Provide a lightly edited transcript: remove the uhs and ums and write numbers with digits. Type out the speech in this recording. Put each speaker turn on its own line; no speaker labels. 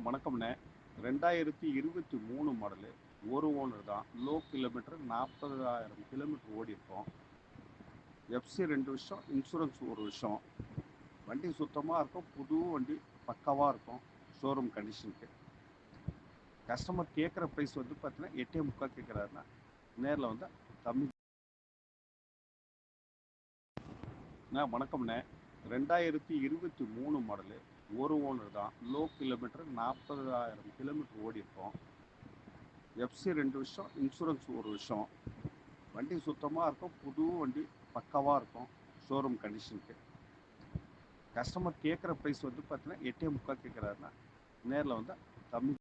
வணக்கம்ண்ணே. 2023 model. ஒரு owner தான். Low kilometre 40,000 kilometre ஓடியிருக்கோம். எஃப்சி 2 வருஷம், இன்சூரன்ஸ் 1 வருஷம். வண்டி சுத்தமாக இருக்கும், புது வண்டி பக்காவாக இருக்கும், ஷோரூம் கண்டிஷனுக்கு. கஸ்டமர் கேட்குற ப்ரைஸ் வந்து பார்த்தீங்கன்னா 8.25 கேட்குறாருன்னா நேரில் வந்து கம்மி. வணக்கம்ண்ணே. 2023 மாடலு. ஒரு ஓனர் தான். லோ கிலோமீட்டர் 40,000 கிலோமீட்டர் ஓடியிருக்கோம். எஃப்சி 2 வருஷம், இன்சூரன்ஸ் 1 வருஷம். வண்டி சுத்தமாக இருக்கும், புது வண்டி பக்காவாக இருக்கும், ஷோரூம் கண்டிஷனுக்கு. கஸ்டமர் கேட்குற ப்ரைஸ் வந்து பார்த்தீங்கன்னா 8.25 கேட்குறாருன்னா நேரில் வந்து கம்மி